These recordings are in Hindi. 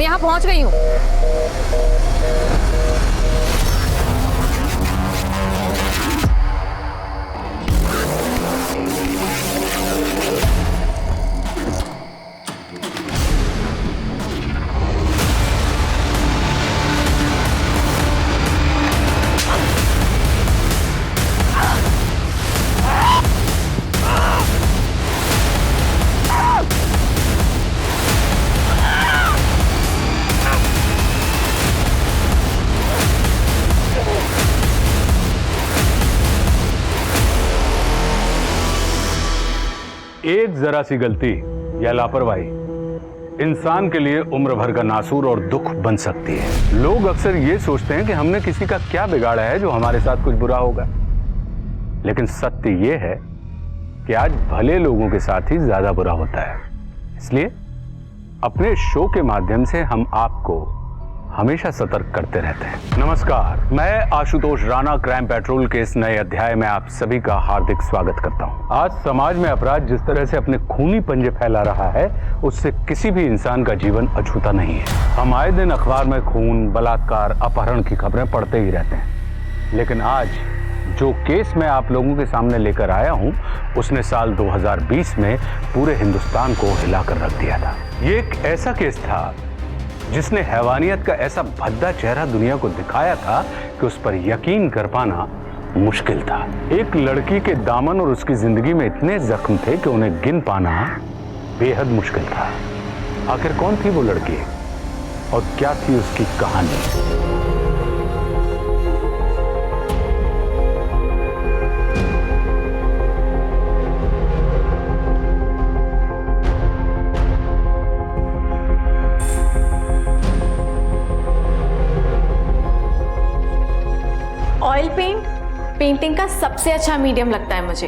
मैं यहाँ पहुंच गई हूँ। एक जरा सी गलती या लापरवाही इंसान के लिए उम्र भर का नासूर और दुख बन सकती है। लोग अक्सर ये सोचते हैं कि हमने किसी का क्या बिगाड़ा है जो हमारे साथ कुछ बुरा होगा, लेकिन सत्य ये है कि आज भले लोगों के साथ ही ज्यादा बुरा होता है। इसलिए अपने शो के माध्यम से हम आपको हमेशा सतर्क करते रहते हैं। नमस्कार, मैं आशुतोष राणा क्राइम पेट्रोल के इस नए अध्याय में आप सभी का हार्दिक स्वागत करता हूं। आज समाज में अपराध जिस तरह से अपने खूनी पंजे फैला रहा है, उससे किसी भी इंसान का जीवन अछूता नहीं है। हम आए दिन अखबार में खून, बलात्कार, अपहरण की खबरें पढ़ते ही रहते हैं, लेकिन आज जो केस मैं आप लोगों के सामने लेकर आया हूं, उसने साल 2020 में पूरे हिंदुस्तान को हिलाकर रख दिया था। ये एक ऐसा केस था जिसने हैवानियत का ऐसा भद्दा चेहरा दुनिया को दिखाया था कि उस पर यकीन कर पाना मुश्किल था। एक लड़की के दामन और उसकी जिंदगी में इतने जख्म थे कि उन्हें गिन पाना बेहद मुश्किल था। आखिर कौन थी वो लड़की और क्या थी उसकी कहानी? ऑयल पेंट पेंटिंग का सबसे अच्छा मीडियम लगता है मुझे,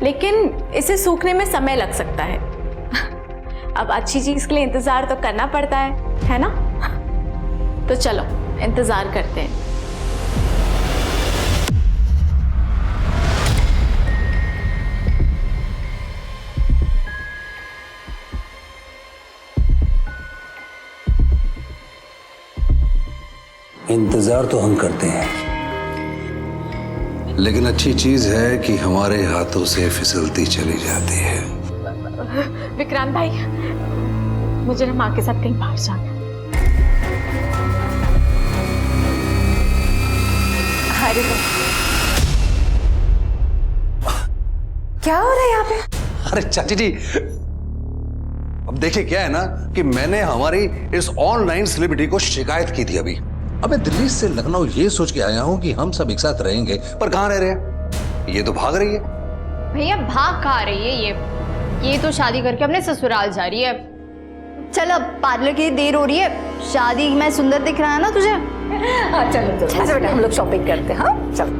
लेकिन इसे सूखने में समय लग सकता है। अब अच्छी चीज के लिए इंतजार तो करना पड़ता है ना? तो चलो इंतजार करते हैं। इंतजार तो हम करते हैं, लेकिन अच्छी चीज है कि हमारे हाथों से फिसलती चली जाती है। विक्रांत भाई, मुझे ना माँ के साथ कहीं बाहर जाना है। अरे क्या हो रहा है यहाँ पे? अरे चाची जी, अब देखिए क्या है ना कि मैंने हमारी इस ऑनलाइन सेलिब्रिटी को शिकायत की थी अभी। अबे दिल्ली से लखनऊ ये सोच के आया हूं कि हम सब एक साथ रहेंगे, पर कहां रह रहे हैं? ये तो भाग रही है। भैया भाग कहाँ रही है ये तो शादी करके अपने ससुराल जा रही है। चल अब पार्लर की देर हो रही है, शादी में सुंदर दिख रहा है ना तुझे? हाँ चलो चलो, अच्छा बेटा हम लोग शॉपिंग करते हैं। हाँ चलो।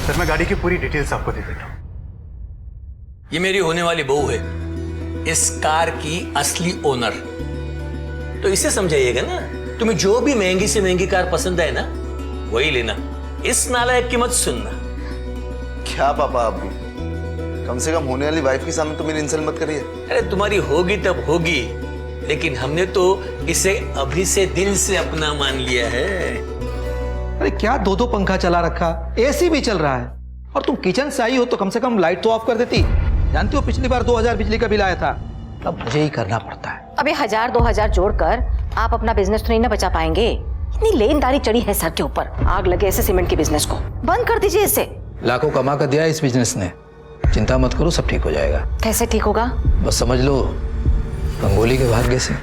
सर मैं गाड़ी की पूरी डिटेल्स आपको दे देता हूँ। ये मेरी होने वाली बहू है, इस कार की असली ओनर। तो इसे समझाइएगा ना, तुम्हें जो भी महंगी से महंगी कार पसंद है ना, वही लेना। इस नालायक की मत सुनना। क्या पापा, आप भी कम से कम होने वाली वाइफ के सामने तो मेरी इंसल्ट मत करिए। अरे तुम्हारी होगी तब होगी, लेकिन हमने तो इसे अभी से दिल से अपना मान लिया है। अरे क्या दो दो पंखा चला रखा, एसी भी चल रहा है, और तुम किचन से आई हो तो कम से कम लाइट तो ऑफ कर देती। जानती हो पिछली बार 2000 बिजली का बिल आया था, तब मुझे ही करना पड़ता है। अबे 1000-2000 जोड़कर आप अपना बिजनेस तो नहीं ना बचा पाएंगे। इतनी लेनदारी चढ़ी है सर के ऊपर, आग लगे ऐसे सीमेंट के बिजनेस को बंद कर दीजिए इसे। लाखों कमा कर दिया इस बिजनेस ने, चिंता मत करो सब ठीक हो जाएगा। कैसे ठीक होगा? बस समझ लो गंगोली के भाग्य से।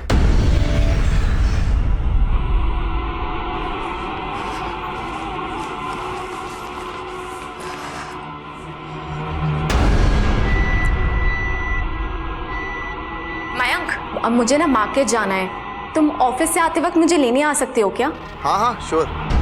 मयंक, अब मुझे ना मार्केट जाना है, तुम ऑफिस से आते वक्त मुझे लेने आ सकते हो क्या? हाँ हाँ श्योर।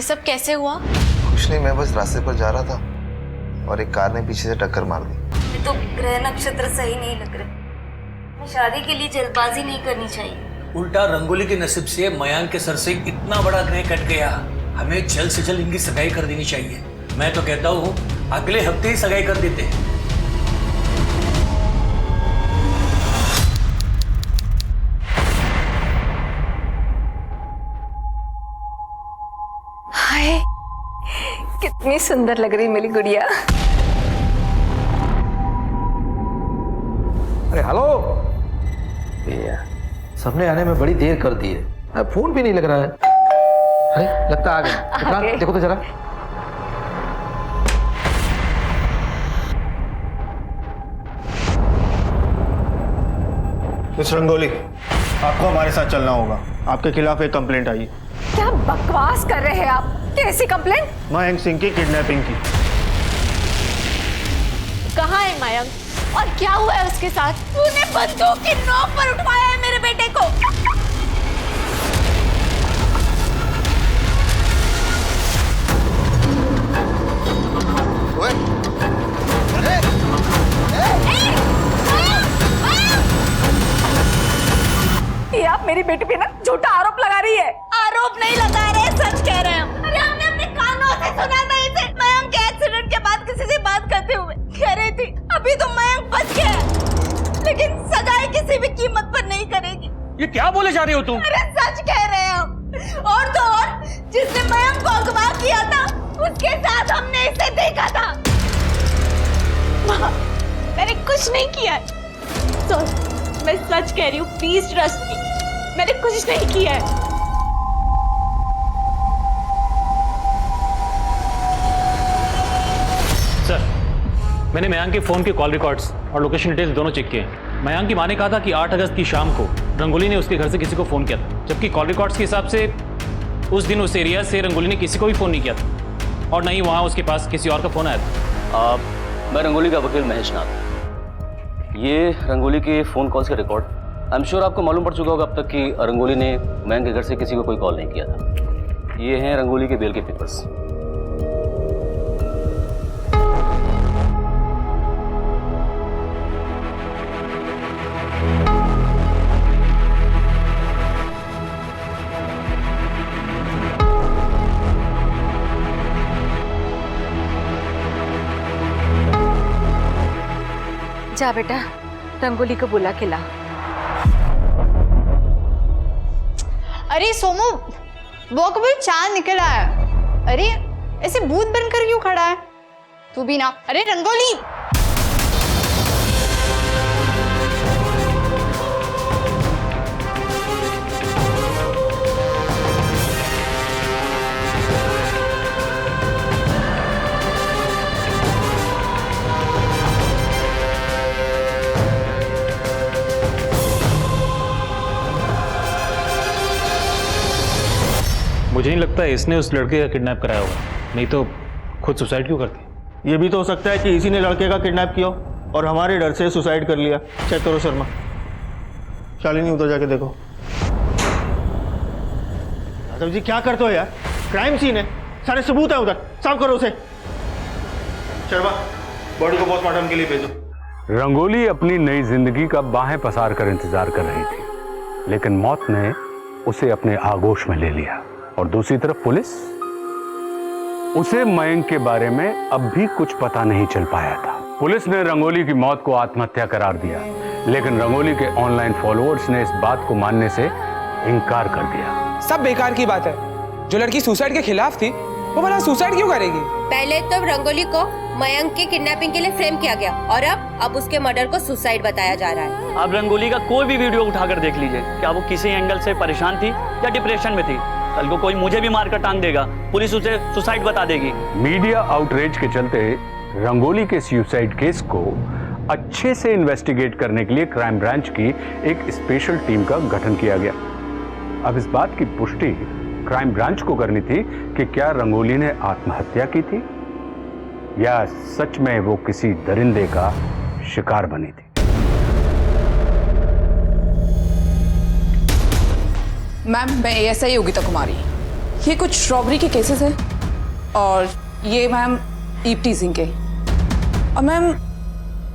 सब कैसे हुआ? कुछ नहीं, मैं बस रास्ते पर जा रहा था और एक कार ने पीछे से टक्कर मार दी। तो ग्रह नक्षत्र सही नहीं लग रहे। शादी के लिए जल्दबाजी नहीं करनी चाहिए। उल्टा रंगोली के नसीब से मयांक के सर से इतना बड़ा ग्रह कट गया। हमें जल्द से जल्द इनकी सगाई कर देनी चाहिए। मैं तो कहता हूँ अगले हफ्ते ही सगाई कर देते हैं। हाय, कितनी सुंदर लग रही मेरी गुड़िया। अरे हेलो, सबने आने में बड़ी देर कर दी है, अब फोन भी नहीं लग रहा है। अरे लगता आ गया। इमरान, देखो तो जरा। मिस रंगोली, आपको हमारे साथ चलना होगा। आपके खिलाफ एक कंप्लेंट आई है। क्या बकवास कर रहे हैं आप? कैसी कंप्लेंट? मयंक सिंह की किडनैपिंग की। कहाँ है मयंक और क्या हुआ है उसके साथ? तूने बंदूक की नोक पर उठवाया है मेरे बेटे को। ओए, ये आप मेरी बेटी पे ना झूठा आरोप लगा रही है। आरोप नहीं लगा रहे, सच कह रहे हैं। अरे हमने अपने कानों से सुना था इसे मयंक के एक्सीडेंट के बाद किसी से बात करते हुए। कह रही थी अभी तो मयंक बच गया है, लेकिन सगाई किसी भी कीमत पर नहीं करेगी। ये क्या बोले जा रही हो तुम? अरे सच कह रहे हैं हम। और तो और जिसने मयंक को अगवा किया था उसके साथ हमने इसे देखा था। मैंने कुछ नहीं किया है। सॉरी, मैं सच कह रही हूँ, प्लीज ट्रस्ट मी। मैंने कुछ नहीं किया है। सर, मैंने मयंक के फोन के कॉल रिकॉर्ड्स और लोकेशन डिटेल्स दोनों चेक किए। मयंक की मां ने कहा था कि 8 अगस्त की शाम को रंगोली ने उसके घर से किसी को फोन किया था, जबकि कॉल रिकॉर्ड्स के हिसाब से उस दिन उस एरिया से रंगोली ने किसी को भी फोन नहीं किया था और न ही वहां उसके पास किसी और का फोन आया था। मैं रंगोली का वकील महेश नाथ। ये रंगोली के फ़ोन कॉल्स के रिकॉर्ड, आई एम श्योर आपको मालूम पड़ चुका होगा अब तक कि रंगोली ने मयंक के घर से किसी को कोई कॉल नहीं किया था। ये हैं रंगोली के बेल के पेपर्स। जा बेटा, रंगोली को बुला के ला। अरे सोमू, वो कभी चांद निकला है। अरे ऐसे भूत बनकर क्यों खड़ा है? तू भी ना। अरे रंगोली, मुझे नहीं लगता इसने उस लड़के का किडनैप कराया होगा, नहीं तो खुद सुसाइड क्यों करती? ये भी तो हो सकता है कि इसी ने लड़के का किडनैप किया और हमारे डर से सुसाइड कर लिया। चेक करो शर्मा। शालिनी, उधर जाके देखो। यादव जी, क्या करते हो यार? क्राइम सीन है, सारे सबूत है उधर, साफ करो उसे। शर्मा, बॉडी को पोस्टमार्टम के लिए भेजो। रंगोली अपनी नई जिंदगी का बाहें पसार कर इंतजार कर रही थी, लेकिन मौत ने उसे अपने आगोश में ले लिया। और दूसरी तरफ पुलिस, उसे मयंक के बारे में अब भी कुछ पता नहीं चल पाया था। पुलिस ने रंगोली की मौत को आत्महत्या करार दिया, लेकिन रंगोली के ऑनलाइन फॉलोअर्स ने इस बात को मानने से इनकार कर दिया। सब बेकार की बात है। जो लड़की सुसाइड के खिलाफ थी वो भला सुसाइड क्यों करेगी? पहले तो रंगोली को मयंक की किडनैपिंग के लिए फ्रेम किया गया और अब उसके मर्डर को सुसाइड बताया जा रहा है। आप रंगोली का कोई भी वीडियो उठाकर देख लीजिए, क्या वो किसी एंगल से परेशान थी या डिप्रेशन में थी। कल को कोई मुझे भी मारकर टांग देगा, पुलिस उसे सुसाइड बता देगी। मीडिया आउटरीच के चलते रंगोली के सुसाइड केस को अच्छे से इन्वेस्टिगेट करने के लिए क्राइम ब्रांच की एक स्पेशल टीम का गठन किया गया। अब इस बात की पुष्टि क्राइम ब्रांच को करनी थी कि क्या रंगोली ने आत्महत्या की थी या सच में वो किसी दरिंदे का शिकार बनी थी। मैम, मैं एएसआई योगिता कुमारी। ये कुछ रॉबरी के केसेस हैं और ये मैम ईव टीजिंग के, और मैम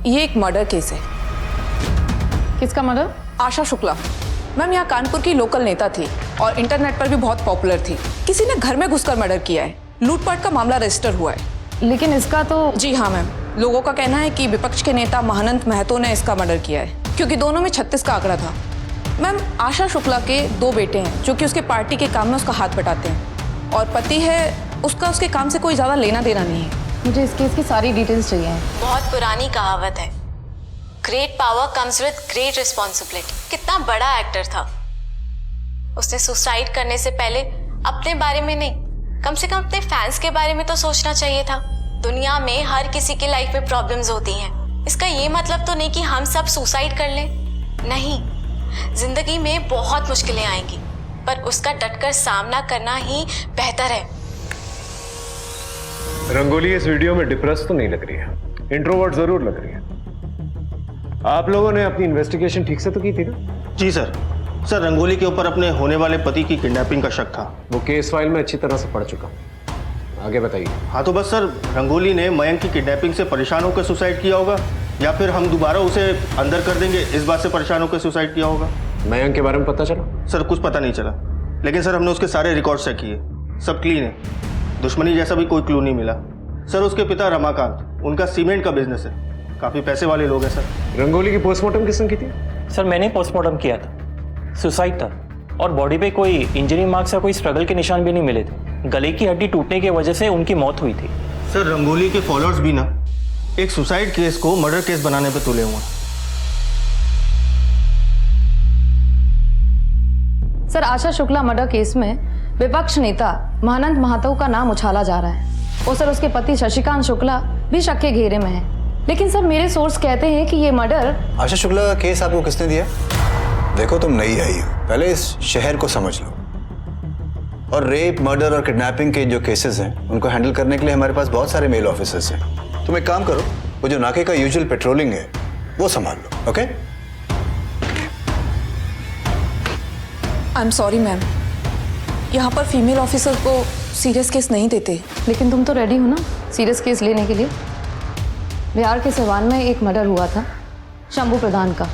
ये एक मर्डर केस है। किसका मर्डर? आशा शुक्ला मैम यहाँ कानपुर की लोकल नेता थी और इंटरनेट पर भी बहुत पॉपुलर थी। किसी ने घर में घुसकर मर्डर किया है, लूटपाट का मामला रजिस्टर हुआ है। लेकिन इसका तो जी हाँ मैम, लोगों का कहना है कि विपक्ष के नेता महानंत महतो ने इसका मर्डर किया है क्योंकि दोनों में 36 का आंकड़ा था। मैम आशा शुक्ला के 2 बेटे हैं जो कि उसके पार्टी के काम में उसका हाथ बटाते हैं, और पति है उसका उसके काम से कोई ज़्यादा लेना देना नहीं है। मुझे इस केस की सारी डिटेल्स चाहिए। बहुत पुरानी कहावत है, great power comes with great responsibility. कितना बड़ा एक्टर था, उसने सुसाइड करने से पहले अपने बारे में नहीं, कम से कम अपने फैंस के बारे में तो सोचना चाहिए था। दुनिया में हर किसी की लाइफ में प्रॉब्लम्स होती हैं, इसका ये मतलब तो नहीं कि हम सब सुसाइड कर लें। नहीं, जिंदगी में बहुत मुश्किलें आएंगी, पर उसका डटकर सामना करना ही बेहतर है। रंगोली इस वीडियो में डिप्रेस तो नहीं लग रही है, इंट्रोवर्ट जरूर लग रही है। आप लोगों ने अपनी इन्वेस्टिगेशन ठीक से तो की थी ना? जी सर। सर रंगोली के ऊपर अपने होने वाले पति की किडनैपिंग का शक था। वो केस फाइल में अच्छी तरह से पढ़ चुका, आगे बताइए। हाँ तो बस सर, रंगोली ने मयंक की किडनैपिंग से परेशान होकर सुसाइड किया होगा, या फिर हम दोबारा उसे अंदर कर देंगे इस बात से परेशान होकर सुसाइड किया होगा। मयंक के बारे में पता चला? सर कुछ पता नहीं चला, लेकिन सर हमने उसके सारे रिकॉर्ड चेक किए, सब क्लीन है, दुश्मनी जैसा भी कोई क्लू नहीं मिला। सर उसके पिता रमाकांत, उनका सीमेंट का बिजनेस है, काफ़ी पैसे वाले लोग हैं सर। रंगोली की पोस्टमार्टम किसने की थी? सर मैंने पोस्टमार्टम किया था, सुसाइड था, और बॉडी पे कोई इंजरी मार्क्स या कोई स्ट्रगल के निशान भी नहीं मिले थे। गले की हड्डी टूटने की वजह से उनकी मौत हुई थी। सर रंगोली के फॉलोअर्स भी ना एक सुसाइड केस को मर्डर केस बनाने पे तुले हुए हैं। Sir Asha Shukla murder case में विपक्ष नेता महानंत महतो का नाम उछाला जा रहा है, और सर उसके पति शशिकांत शुक्ला भी शक के घेरे में है। लेकिन सर मेरे सोर्स कहते हैं कि ये मर्डर। आशा शुक्ला का केस आपको किसने दिया? देखो तुम नई आई हो, पहले इस शहर को समझ लो, और रेप, मर्डर और किडनैपिंग के जो केसेस हैं उनको हैंडल करने के लिए हमारे पास बहुत सारे मेल ऑफिसर्स हैं। तुम एक काम करो, वो जो नाके का यूजुअल पेट्रोलिंग है वो संभाल लो। Okay? I am sorry ma'am, यहाँ पर फीमेल ऑफिसर को सीरियस केस नहीं देते। लेकिन तुम तो रेडी हो ना सीरियस केस लेने के लिए? बिहार के सिवान में एक मर्डर हुआ था शंभू प्रधान का,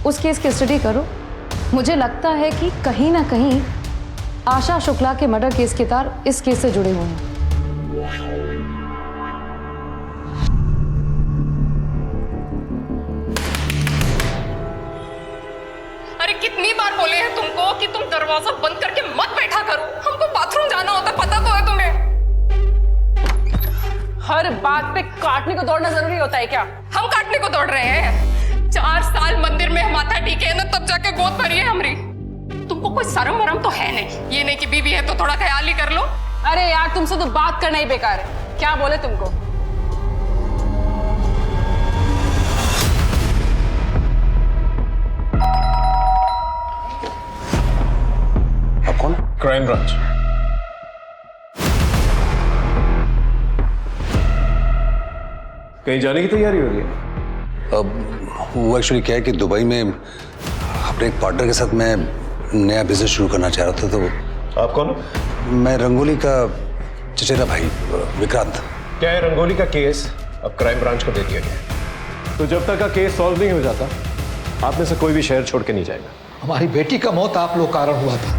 उस केस की स्टडी करो। मुझे लगता है कि कहीं ना कहीं आशा शुक्ला के मर्डर केस के तार इस केस से जुड़े हुए हैं। अरे कितनी बार बोले हैं तुमको कि तुम दरवाजा बंद करके मत बैठा करो, हमको बाथरूम जाना होता, पता तो है तुम्हें। हर बात पे काटने को दौड़ना जरूरी होता है क्या? हम काटने को दौड़ रहे हैं? 4 साल मंदिर में माथा टीके है ना, तब जाके गोद भरी है हमारी। तुमको कोई शर्म वरम तो है नहीं, ये नहीं कि बीवी है तो थोड़ा ख्याल ही कर लो। अरे यार तुमसे तो बात करना ही बेकार है, क्या बोले तुमको? आप कौन? Crime branch. कहीं जाने की तैयारी हो रही है? अब वो एक्चुअली क्या है कि दुबई में अपने एक पार्टनर के साथ मैं नया बिजनेस शुरू करना चाह रहा था। तो आप कौन? मैं रंगोली का चचेरा भाई विक्रांत। क्या है, रंगोली का केस अब क्राइम ब्रांच को दे दिया गया, तो जब तक का केस सॉल्व नहीं हो जाता आप में से कोई भी शहर छोड़ के नहीं जाएगा। हमारी बेटी का मौत आप लोग कारण हुआ था,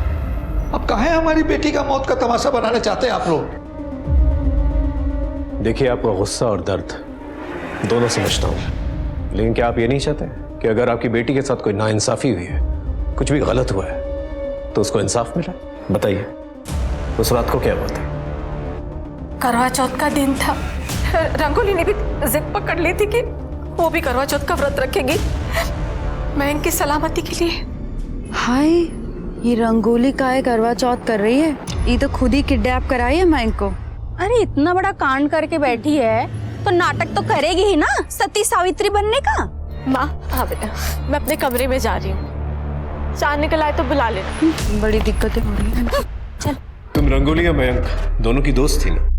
अब कहाँ है हमारी बेटी का मौत का तमाशा बनाने चाहते हैं आप लोग? देखिए, आपका गुस्सा और दर्द दोनों समझता हूं, लेकिन क्या आप ये नहीं चाहते कि अगर आपकी बेटी के साथ कोई नाइंसाफी हुई है, कुछ भी गलत हुआ है, तो उसको इंसाफ मिला? बताइए, उस रात को क्या बात है? करवा चौथ का दिन था, रंगोली ने भी जिद पकड़ ली थी कि वो भी करवा चौथ का व्रत रखेगी मयंक की सलामती के लिए। हाय, ये रंगोली का है करवा चौथ कर रही है, ये तो खुद ही किडनैप कराई है मयंक को। अरे इतना बड़ा कांड करके बैठी है तो नाटक तो करेगी ही ना, सती सावित्री बनने का। माँ हाँ बेटा, मैं अपने कमरे में जा रही हूँ, चांद निकल आए तो बुला लेना। बड़ी दिक्कतें हो रही है। चल। तुम रंगोली या मयंक दोनों की दोस्त थी ना?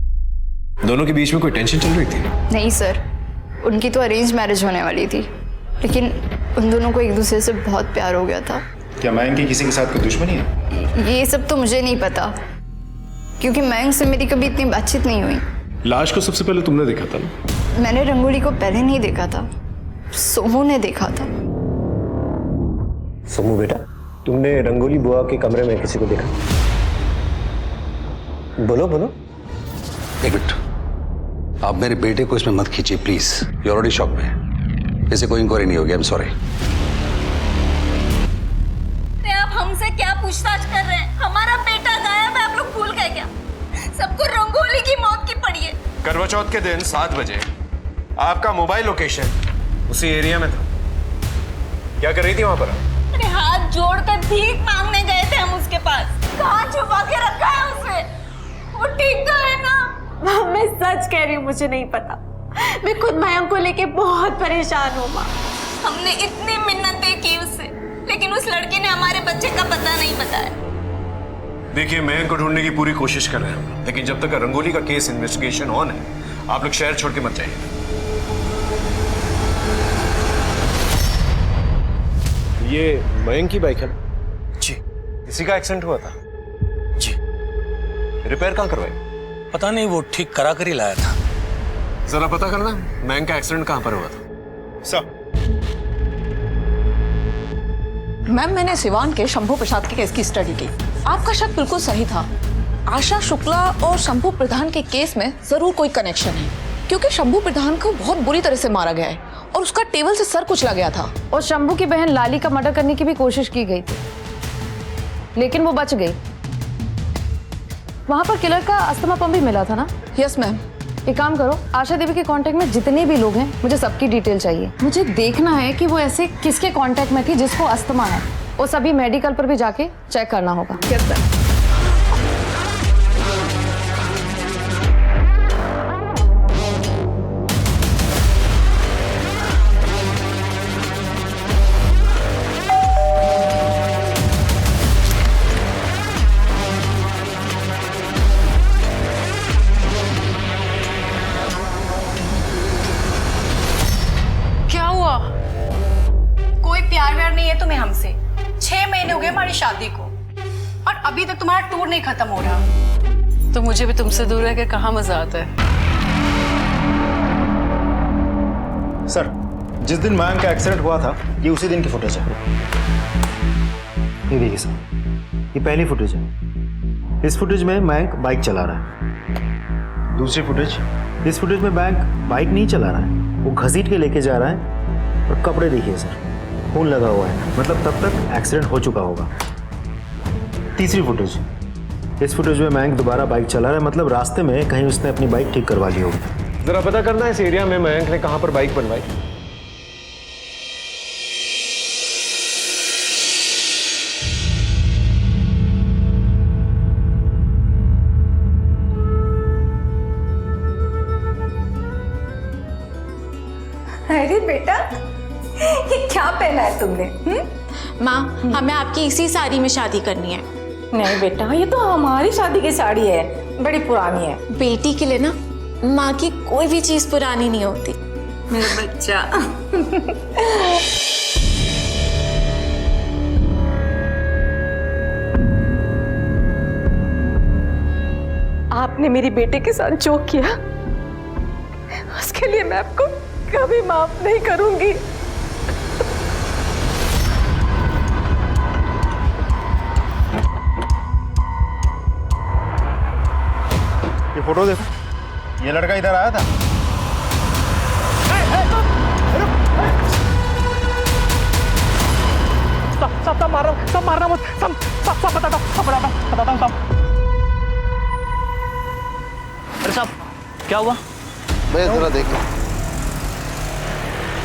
दोनों के बीच में कोई टेंशन चल रही थी? नहीं सर, उनकी तो अरेंज मैरिज होने वाली थी, लेकिन उन दोनों को एक दूसरे से बहुत प्यार हो गया था। क्या मयंक की किसी के साथ कोई दुश्मनी है? ये सब तो मुझे नहीं पता, क्योंकि मयंक से मेरी कभी इतनी बातचीत नहीं हुई। लाश को सबसे पहले तुमने देखा था ना? मैंने रंगोली को पहले नहीं देखा था, सोमू ने देखा था। सोमू बेटा, तुमने रंगोली बुआ के कमरे में किसी को देखा? बोलो बोलो। एक मिनट, आप मेरे बेटे को इसमें मत खींचिए प्लीज। यू ऑलरेडी शॉक में, ऐसे कोई इंक्वायरी नहीं होगी। आई एम सॉरी। आप हमसे क्या पूछताछ कर रहे हैं? हमारा बेटा गायब है, आप लोग भूल गए क्या? सबको रंगोली की मौत की पड़ी है। करवा चौथ के दिन 7 बजे आपका मोबाइल लोकेशन उसी एरिया में था। क्या कर रही थी वहां पर? अरे हाथ जोड़कर भीख मांगने गए थे हम उसके पास। कहाँ छुपा के रखा है उसे? वो ठीक तो है ना? मैं सच कह रही हूँ, मुझे नहीं पता। मैं खुद मयंक को लेके बहुत परेशान हूँ माँ। हमने इतनी मिन्नतें की उससे, लेकिन उस लड़की ने हमारे बच्चे का पता नहीं बताया। देखिए, मयंक को ढूंढने की पूरी कोशिश कर रहे हैं, लेकिन जब तक रंगोली का केस इन्वेस्टिगेशन ऑन है, आप लोग शहर छोड़ के मत जाइए। ये मयंक की बाइक है? जी। इसी का एक्सीडेंट हुआ था? जी। रिपेयर कहाँ करवाई? पता नहीं, वो ठीक करा कर ही लाया था। जरा पता करना मयंक का एक्सीडेंट कहाँ पर हुआ था। सर। मैम, मैंने सिवान के शंभू प्रसाद के केस की स्टडी की। आपका शक बिल्कुल सही था। आशा शुक्ला और शंभू प्रधान के केस में जरूर कोई कनेक्शन है, क्योंकि शंभू प्रधान को बहुत बुरी तरह से मारा गया है और उसका टेबल से सर कुचला गया था। और शंभू की बहन लाली का मर्डर करने की भी कोशिश की गई थी, लेकिन वो बच गई। वहां पर किलर का अस्थमा पंप भी मिला था ना? Yes ma'am. एक काम करो, आशा देवी के कांटेक्ट में जितने भी लोग हैं, मुझे सबकी डिटेल चाहिए। मुझे देखना है कि वो ऐसे किसके कांटेक्ट में थी जिसको अस्थमा है। वो सभी मेडिकल पर भी जाके चेक करना होगा। Yes ma'am. क्या हुआ? कोई प्यार व्यार नहीं है तुम्हें हमसे। 6 महीने हो गए हमारी शादी को और अभी तक तुम्हारा टूर नहीं खत्म हो रहा। तो मुझे भी तुमसे दूर रह के कहाँ मजा आता है। सर, जिस दिन मयंक का एक्सीडेंट हुआ था, ये उसी दिन की फुटेज है। ये देखिए सर, ये पहली फुटेज है। इस फुटेज में मयंक बाइक चला रहा है। दूसरी फुटेज, इस फुटेज में मयंक बाइक नहीं चला रहा है, वो घसीट के लेके जा रहा है। और कपड़े देखिए सर, खून लगा हुआ है, मतलब तब तक एक्सीडेंट हो चुका होगा। तीसरी फुटेज, इस फुटेज में मयंक दोबारा बाइक चला रहा है, मतलब रास्ते में कहीं उसने अपनी बाइक ठीक करवा ली होगी। जरा पता करना है इस एरिया में मयंक ने कहां पर बाइक बनवाई। अरे बेटा, ये क्या पहना है तुमने? माँ, हमें आपकी इसी साड़ी में शादी करनी है। नहीं बेटा, ये तो हमारी शादी की साड़ी है, बड़ी पुरानी है। बेटी के लिए ना माँ की कोई भी चीज पुरानी नहीं होती। मेरा बच्चा। आपने मेरी बेटे के साथ जो किया, उसके लिए मैं आपको कभी माफ नहीं करूंगी। ये फोटो देखो, ये लड़का इधर आया था। सब मार रहा हूँ, सब मारना मत, सब बताता हूँ सब। अरे साहब, क्या हुआ? मैं जरा देखो।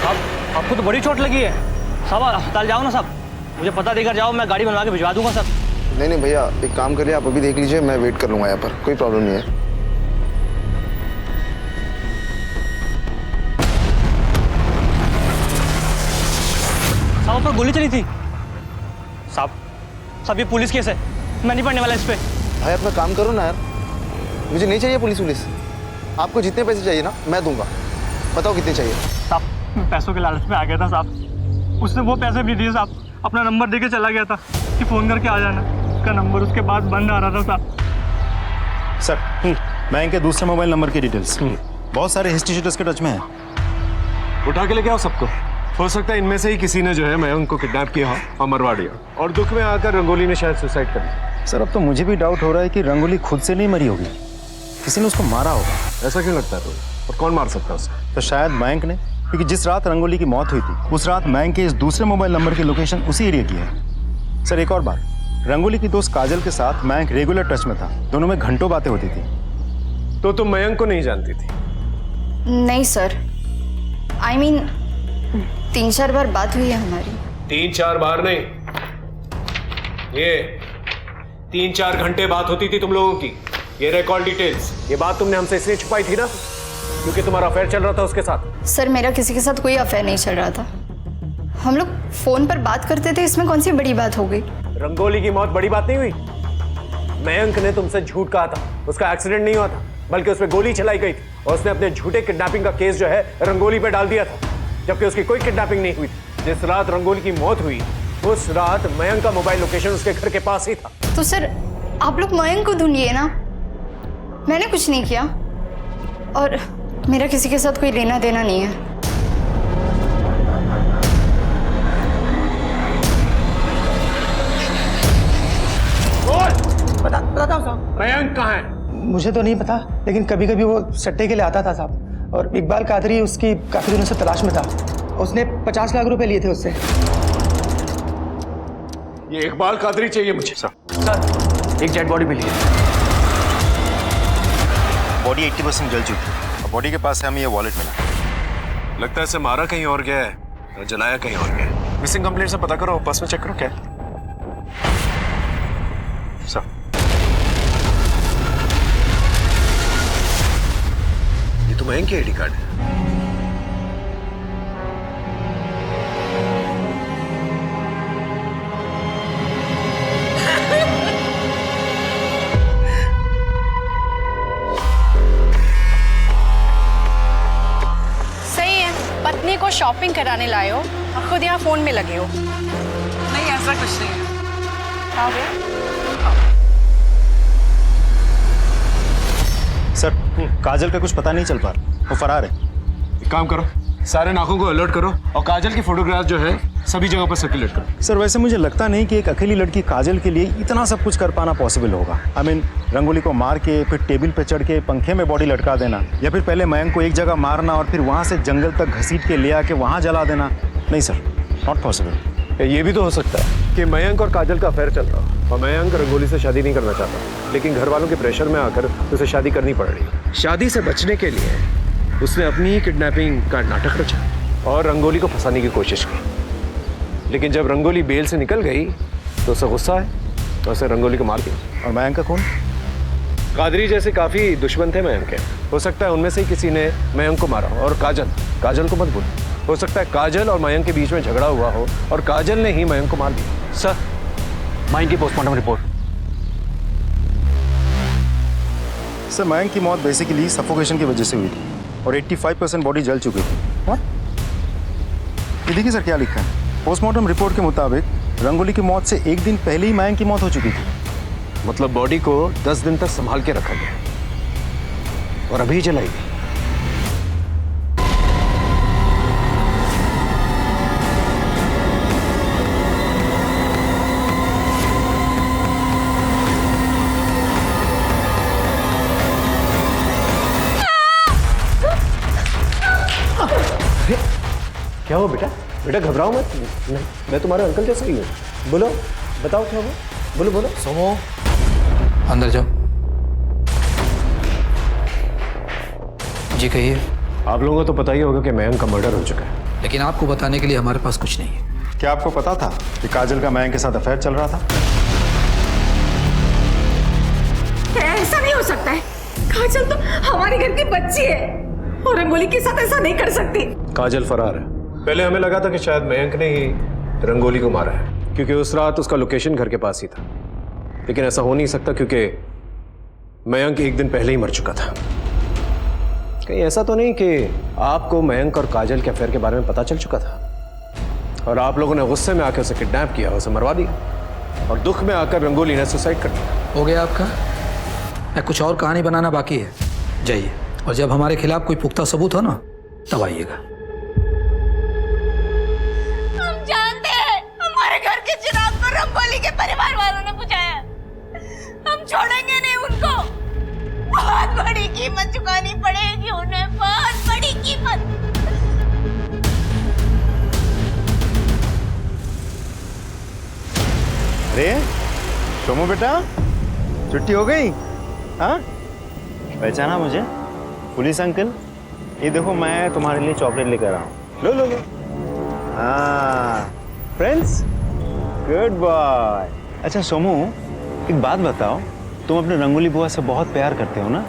साहब, आपको तो बड़ी चोट लगी है। साहब अस्पताल जाओ ना साहब, मुझे पता देकर जाओ, मैं गाड़ी बनवा के भिजवा दूंगा सर। नहीं नहीं भैया, एक काम करिए, आप अभी देख लीजिए, मैं वेट कर लूंगा यहाँ पर, कोई प्रॉब्लम नहीं है। साहब पर गोली चली थी। साहब ये पुलिस केस है, मैं नहीं पढ़ने वाला इस पे। भाई अपना काम करो ना यार, मुझे नहीं चाहिए पुलिस। आपको जितने पैसे चाहिए ना मैं दूंगा, बताओ कितने चाहिए। साहब, मैं पैसों के लालच में आ गया था साहब, उसने वो पैसे भी दिए साहब, अपना नंबर देके चला गया था कि फोन करके आ जाना। उसका नंबर उसके पास बंद आ रहा था साहब। सर बैंक के दूसरे मोबाइल नंबर की डिटेल्स बहुत सारे हिस्ट्री शीटर्स के टच में है। उठा के लेके आओ सबको। हो सकता है इनमें से ही किसी ने जो है मयंक को किडनैप किया हो और मरवा दिया, और दुख में आकर रंगोली ने शायद सुसाइड कर लिया। सर अब तो मुझे भी डाउट हो रहा है कि रंगोली खुद से नहीं मरी होगी, किसी ने उसको मारा होगा। ऐसा क्यों लगता है तुम्हें? और कौन मार सकता है उसे? तो शायद मयंक ने, क्योंकि जिस रात रंगोली की मौत हुई थी उस रात मयंक के इस दूसरे मोबाइल नंबर की लोकेशन उसी एरिया की है। सर एक और बात, रंगोली की दोस्त काजल के साथ मयंक रेगुलर टच में था, दोनों में घंटों बातें होती थी। तो तुम मयंक को नहीं जानती थी? नहीं सर, I mean 3-4 बार बात हुई है हमारी। 3-4 बार नहीं, ये 3-4 घंटे बात होती थी तुम लोगों की। ये रिकॉर्ड डिटेल्स, ये बात तुमने हमसे इसलिए छुपाई थी ना क्योंकि तुम्हारा अफेयर चल रहा था उसके साथ। सर मेरा किसी के साथ कोई अफेयर नहीं चल रहा था, हम लोग फोन पर बात करते थे, इसमें कौन सी बड़ी बात हो गई? रंगोली की मौत बड़ी बात नहीं हुई। मयंक ने तुमसे झूठ कहा था, उसका एक्सीडेंट नहीं हुआ था बल्कि उसमें गोली चलाई गई थी, और उसने अपने झूठे किडनैपिंग का केस जो है रंगोली पे डाल दिया था, जबकि उसकी कोई किडनैपिंग नहीं हुई थी। जिस रात रंगोली की मौत हुई उस रात मयंक का मोबाइल लोकेशन उसके घर के पास ही था। तो सर आप लोग मयंक को ढूंढिए ना, मैंने कुछ नहीं किया और मेरा किसी के साथ कोई लेना देना नहीं है। बताता हूँ साहब। मयंक कहाँ है? मुझे तो नहीं पता, लेकिन कभी कभी वो सट्टे के लिए आता था साहब, और इकबाल कादरी उसकी काफी दिनों से तलाश में था। उसने 50 लाख रुपए लिए थे उससे। ये इकबाल कादरी चाहिए मुझे। सर एक डेड बॉडी मिली है, बॉडी 80% जल चुकी है और बॉडी के पास से हमें ये वॉलेट मिला। लगता है इसे मारा कहीं और गया है और जलाया कहीं और गया है। मिसिंग कंप्लेंट से पता करो, पर्स में चेक करो क्या है। सर ये तो मयंक की आईडी कार्ड है। सही है, पत्नी को शॉपिंग कराने लाए हो और खुद यहाँ फोन में लगे हो। नहीं ऐसा कुछ नहीं है। आओ भैया। सर काजल का कुछ पता नहीं चल पा रहा, वो फरार है। एक काम करो, सारे नाकों को अलर्ट करो और काजल की फोटोग्राफ जो है सभी जगह पर सर्कुलेट करो। सर वैसे मुझे लगता नहीं कि एक अकेली लड़की काजल के लिए इतना सब कुछ कर पाना पॉसिबल होगा। आई मीन रंगोली को मार के फिर टेबल पे चढ़ के पंखे में बॉडी लटका देना, या फिर पहले मयंक को एक जगह मारना और फिर वहाँ से जंगल तक घसीट के ले आके वहाँ जला देना। नहीं सर, नॉट पॉसिबल। ये भी तो हो सकता है कि मयंक और काजल का अफेयर चल रहा और मयंक रंगोली से शादी नहीं करना चाहता, लेकिन घर वालों के प्रेशर में आकर उसे शादी करनी पड़ रही। शादी से बचने के लिए उसने अपनी ही किडनैपिंग का नाटक रचा और रंगोली को फंसाने की कोशिश की, लेकिन जब रंगोली बेल से निकल गई तो उसे गुस्सा है तो उसे रंगोली को मार दिया। और मयंक का कौन? कादरी जैसे काफी दुश्मन थे मयंक के, हो सकता है उनमें से ही किसी ने मयंक को मारा। और काजल को मत भूल, हो सकता है काजल और मयंक के बीच में झगड़ा हुआ हो और काजल ने ही मयंक को मार दिया। सर मयंक की पोस्टमार्टम रिपोर्ट। सर मयंक की मौत बेसिकली सफोकेशन की वजह से हुई थी और 85% बॉडी जल चुकी थी। ये देखिए सर क्या लिखा है, पोस्टमार्टम रिपोर्ट के मुताबिक रंगोली की मौत से एक दिन पहले ही मयंक की मौत हो चुकी थी। मतलब बॉडी को 10 दिन तक संभाल के रखा गया और अभी जलाई गई। क्या हो बेटा? बेटा घबराओ मत, मैं तुम्हारे अंकल जैसा ही हूँ। बोलो, बताओ क्या हुआ? बोलो बोलो। सोमो अंदर जाओ। जी कहिए। आप लोगों को तो पता ही होगा कि मयंक का मर्डर हो चुका है, लेकिन आपको बताने के लिए हमारे पास कुछ नहीं है। क्या आपको पता था कि काजल का मयंक के साथ अफेयर चल रहा था? ऐसा नहीं हो सकता है, काजल तो हमारे घर की बच्ची है और रंगोली के साथ ऐसा नहीं कर सकती। काजल फरार है। पहले हमें लगा था कि शायद मयंक ने ही रंगोली को मारा है, क्योंकि उस रात उसका लोकेशन घर के पास ही था, लेकिन ऐसा हो नहीं सकता क्योंकि मयंक एक दिन पहले ही मर चुका था। कहीं ऐसा तो नहीं कि आपको मयंक और काजल के अफेयर के बारे में पता चल चुका था और आप लोगों ने गुस्से में आकर उसे किडनैप किया, उसे मरवा दिया और दुख में आकर रंगोली ने सुसाइड कर दिया? हो गया आपका? या कुछ और कहानी बनाना बाकी है? जाइए, और जब हमारे खिलाफ कोई पुख्ता सबूत हो ना तब आइएगा। हम जानते हैं हमारे घर के चिराग को रंगोली के परिवार वालों ने बुझाया। हम छोड़ेंगे नहीं उनको। बहुत बड़ी कीमत चुकानी पड़ेगी उन्हें, बहुत बड़ी कीमत। अरे सोमू बेटा, छुट्टी हो गई? हाँ, पहचाना मुझे? पुलिस अंकल, ये देखो मैं तुम्हारे लिए चॉकलेट लेकर आया हूँ। लो लो लो। हाँ फ्रेंड्स, गुड बॉय। अच्छा सोमू, एक बात बताओ, तुम अपने रंगोली बुआ से बहुत प्यार करते हो ना?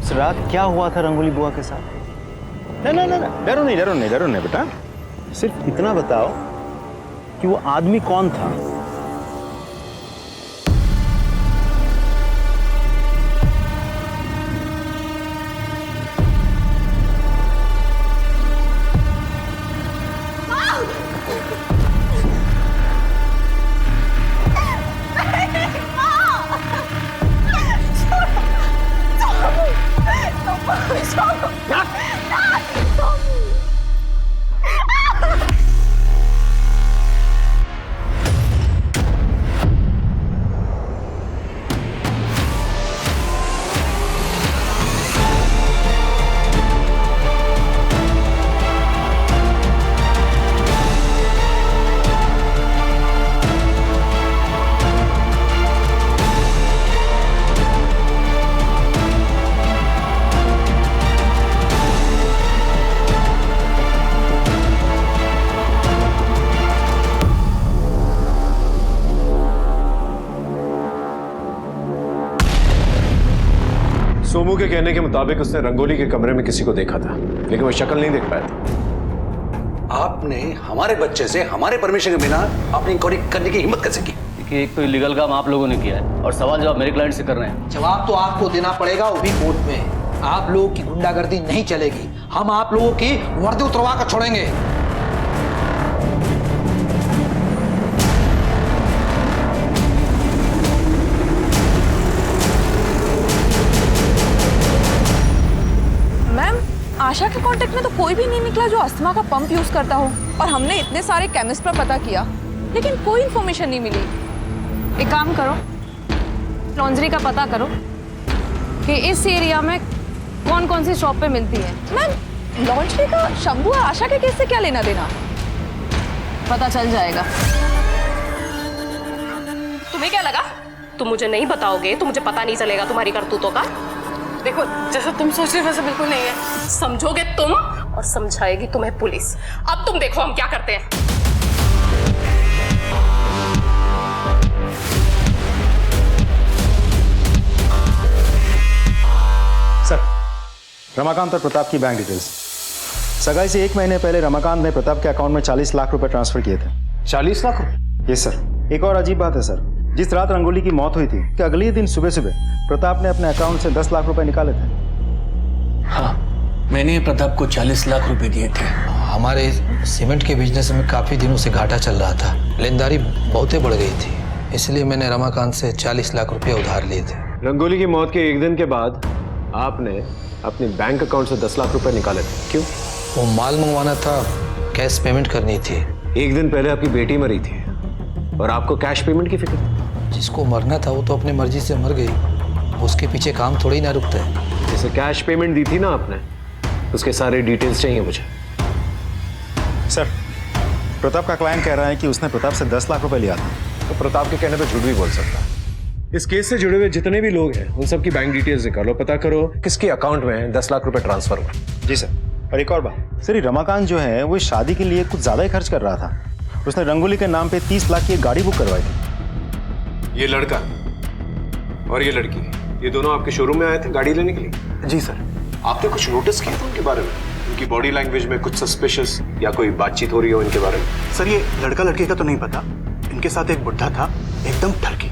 उस रात क्या हुआ था रंगोली बुआ के साथ? ना ना ना, डरो नहीं डरो नहीं डरो नहीं बेटा, सिर्फ इतना बताओ कि वो आदमी कौन था? सोमू के कहने के मुताबिक उसने रंगोली के कमरे में किसी को देखा था, लेकिन वो शक्ल नहीं देख पाया था। आपने हमारे बच्चे से हमारे परमिशन के बिना अपनी इंक्वायरी करने की हिम्मत कैसे की? देखिए, एक तो इलीगल काम आप लोगों ने किया है और सवाल जवाब मेरे क्लाइंट से कर रहे हैं। जवाब तो आपको देना पड़ेगा, वो भी कोर्ट में। आप लोगों की गुंडागर्दी नहीं चलेगी, हम आप लोगों की वर्दी उतरवा कर छोड़ेंगे। आशा के कांटेक्ट में तो कोई भी नहीं निकला जो अस्थमा का पंप यूज करता हो, और हमने इतने सारे केमिस्ट पर पता किया लेकिन कोई इंफॉर्मेशन नहीं मिली। एक काम करो, लॉन्ड्री का पता करो कि इस एरिया में कौन कौन सी शॉप पे मिलती है। मैम, लॉन्ड्री का शंभू और आशा के केस से क्या लेना देना? पता चल जाएगा। तुम्हें क्या लगा तुम मुझे नहीं बताओगे तो मुझे पता नहीं चलेगा तुम्हारी करतूतों का? देखो, जैसा तुम सोच रहे हो वैसा बिल्कुल नहीं है। समझोगे तुम और समझाएगी तुम्हें पुलिस। अब तुम देखो हम क्या करते हैं। सर, रमाकांत और प्रताप की बैंक डिटेल्स। सगाई से 1 महीने पहले रमाकांत ने प्रताप के अकाउंट में 40 लाख रुपए ट्रांसफर किए थे। 40 लाख रुपए? Yes sir. एक और अजीब बात है सर, जिस रात रंगोली की मौत हुई थी कि अगले दिन सुबह सुबह प्रताप ने अपने अकाउंट से 10 लाख रुपए निकाले थे। हाँ, मैंने प्रताप को 40 लाख रुपए दिए थे। हमारे सीमेंट के बिजनेस में काफी दिनों से घाटा चल रहा था, लेनदारी बहुत बढ़ गई थी, इसलिए मैंने रमाकांत से 40 लाख रुपए उधार लिए थे। रंगोली की मौत के 1 दिन के बाद आपने अपने बैंक अकाउंट से 10 लाख रुपए निकाले थे, क्यों? वो माल मंगवाना था, कैश पेमेंट करनी थी। 1 दिन पहले आपकी बेटी मरी थी और आपको कैश पेमेंट की फिक्र थी। जिसको मरना था वो तो अपनी मर्जी से मर गई, उसके पीछे काम थोड़ी ही ना रुकता है। जैसे कैश पेमेंट दी थी ना आपने, उसके सारे डिटेल्स चाहिए मुझे। सर, प्रताप का क्लाइंट कह रहा है कि उसने प्रताप से 10 लाख रुपए लिया था। तो प्रताप के कहने पे झूठ भी बोल सकता है। इस केस से जुड़े हुए जितने भी लोग हैं उन सब की बैंक डिटेल्स निकालो, पता करो किसके अकाउंट में 10 लाख रुपए ट्रांसफर हुआ। जी सर। और एक और बात सर, रमाकांत जो है वो शादी के लिए कुछ ज्यादा ही खर्च कर रहा था। उसने रंगोली के नाम पे 30 लाख की एक गाड़ी बुक करवाई थी। ये लड़का और ये लड़की, ये दोनों आपके शोरूम में आए थे गाड़ी लेने के लिए? जी सर। आपने कुछ नोटिस किया था उनके बारे में? उनकी बॉडी लैंग्वेज में कुछ सस्पिशियस या कोई बातचीत हो रही हो इनके बारे में? सर, ये लड़का लड़की का तो नहीं पता, इनके साथ एक बुढ़ा था, एकदम ठरकी।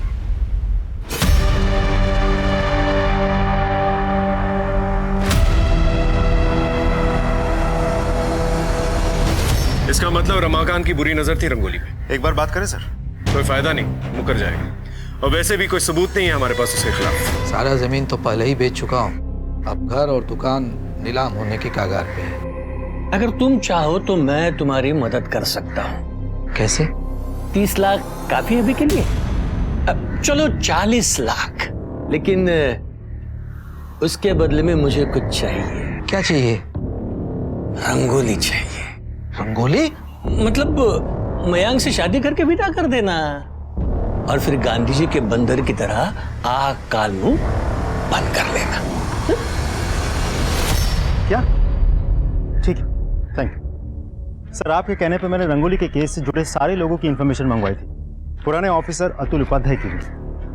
इसका मतलब रमाकांत की बुरी नजर थी रंगोली पे। एक बार बात करें सर? कोई फायदा नहीं, मुकर जाएगा। और वैसे भी कोई सबूत नहीं है हमारे पास उसके खिलाफ। सारा जमीन तो पहले ही बेच चुका हूँ, अब घर और दुकान नीलाम होने की कगार पे है। अगर तुम चाहो तो मैं तुम्हारी मदद कर सकता हूँ। कैसे? 30 लाख काफी है अभी के लिए? चलो 40 लाख, लेकिन उसके बदले में मुझे कुछ चाहिए। क्या चाहिए? रंगोली चाहिए। रंगोली? मतलब मयांक से शादी करके विदा कर देना, और फिर गांधी जी के बंदर की तरह आग काल मुंह बंद कर लेना। क्या? ठीक है, थैंक यू सर। आपके कहने पे मैंने रंगोली के केस से जुड़े सारे लोगों की इंफॉर्मेशन मंगवाई थी, पुराने ऑफिसर अतुल उपाध्याय की भी।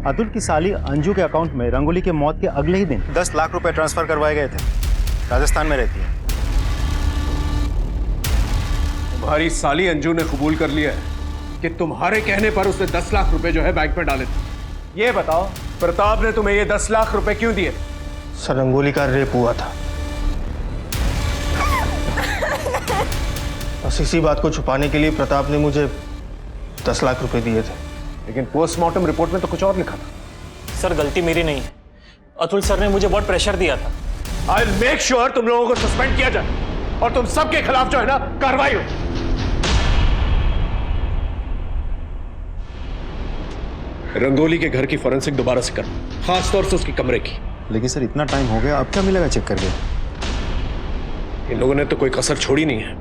अतुल की साली अंजू के अकाउंट में रंगोली के मौत के अगले ही दिन 10 लाख रुपए ट्रांसफर करवाए गए थे। राजस्थान में रहती है। तुम्हारी साली अंजू ने कबूल कर लिया है कि तुम्हारे कहने पर उसने 10 लाख रुपए जो है बैंक में डाले थे। ये बताओ प्रताप ने तुम्हें ये 10 लाख रुपए क्यों दिए? सर, रंगोली का रेप हुआ था, बस इसी बात को छुपाने के लिए प्रताप ने मुझे 10 लाख रुपए दिए थे। लेकिन पोस्टमार्टम रिपोर्ट में तो कुछ और लिखा था। सर गलती मेरी नहीं है, अतुल सर ने मुझे बहुत प्रेशर दिया था। आई मेक श्योर तुम लोगों को सस्पेंड किया जाए और तुम सबके खिलाफ जो है ना कार्रवाई हो। रंगोली के घर की फॉरेंसिक दोबारा से करो, खासतौर से उसकी कमरे की। लेकिन सर इतना टाइम हो गया, अब क्या मिलेगा चेक करके? इन लोगों ने तो कोई कसर छोड़ी नहीं है,